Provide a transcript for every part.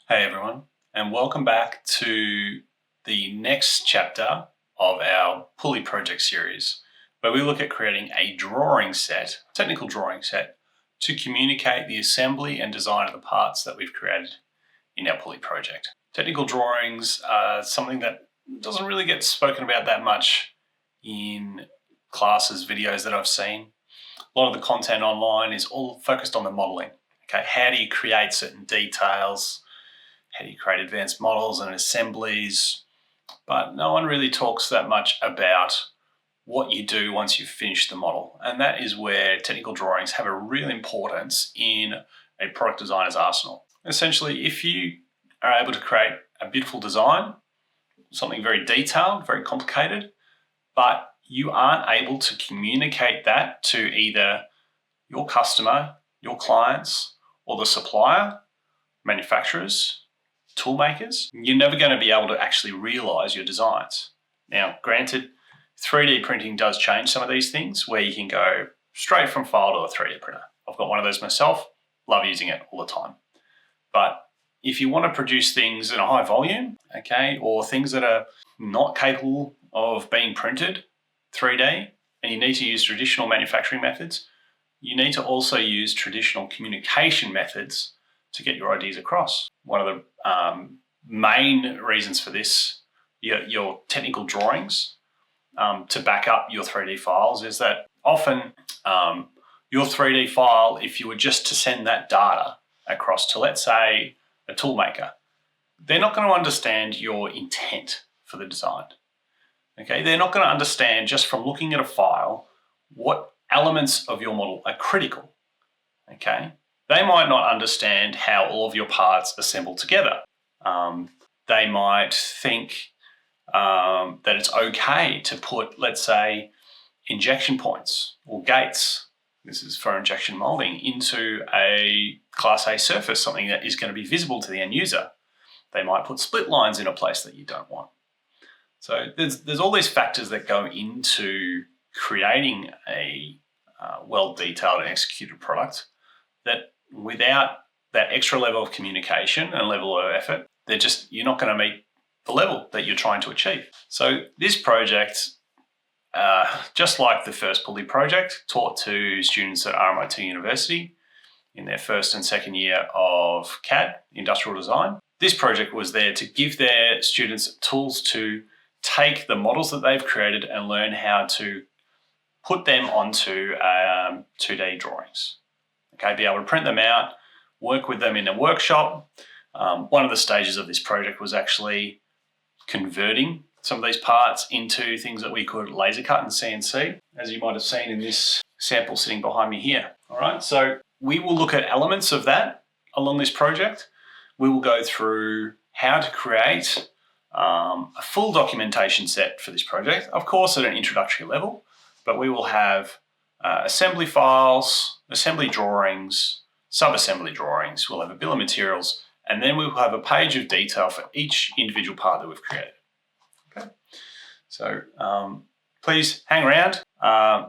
Hey everyone, and welcome back to the next chapter of our Pulley project series, where we look at creating a drawing set, technical drawing set, to communicate the assembly and design of the parts that we've created in our Pulley project. Technical drawings are something that doesn't really get spoken about that much in classes, videos that I've seen. A lot of the content online is all focused on the modeling. Okay, how do you create certain details? How do you create advanced models and assemblies? But no one really talks that much about what you do once you've finished the model. And that is where technical drawings have a real importance in a product designer's arsenal. Essentially, if you are able to create a beautiful design, something very detailed, very complicated, but you aren't able to communicate that to either your customer, your clients, or the supplier, manufacturers, tool makers, you're never going to be able to actually realize your designs. Now, granted, 3D printing does change some of these things where you can go straight from file to a 3D printer. I've got one of those myself, love using it all the time. But if you want to produce things in a high volume, okay, or things that are not capable of being printed 3D, and you need to use traditional manufacturing methods, you need to also use traditional communication methods to get your ideas across. One of the main reasons for this, your technical drawings to back up your 3D files, is that often your 3D file, if you were just to send that data across to, let's say, a tool maker, they're not going to understand your intent for the design. Okay, they're not going to understand just from looking at a file what elements of your model are critical. Okay, they might not understand how all of your parts assemble together. They might think that it's okay to put, let's say, injection points or gates, this is for injection molding, into a Class A surface, something that is going to be visible to the end user. They might put split lines in a place that you don't want. So there's all these factors that go into creating a well-detailed and executed product that without that extra level of communication and level of effort, you're not going to meet the level that you're trying to achieve. So this project, just like the first Pulley project, taught to students at RMIT University in their first and second year of CAD, industrial design. This project was there to give their students tools to take the models that they've created and learn how to put them onto 2D drawings. Okay, be able to print them out, work with them in a workshop. One of the stages of this project was actually converting some of these parts into things that we could laser cut and CNC, as you might have seen in this sample sitting behind me here. All right, so we will look at elements of that along this project. We will go through how to create a full documentation set for this project, of course at an introductory level, but we will have assembly files, assembly drawings, sub-assembly drawings. We'll have a bill of materials, and then we'll have a page of detail for each individual part that we've created. Okay, so please hang around.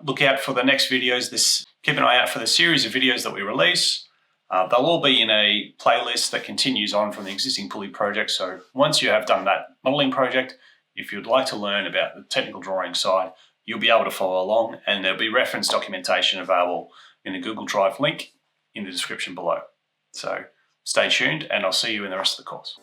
Look out for the next videos. Keep an eye out for the series of videos that we release. They'll all be in a playlist that continues on from the existing Pulley project. So once you have done that modeling project, if you'd like to learn about the technical drawing side, you'll be able to follow along, and there'll be reference documentation available in the Google Drive link in the description below. So stay tuned, and I'll see you in the rest of the course.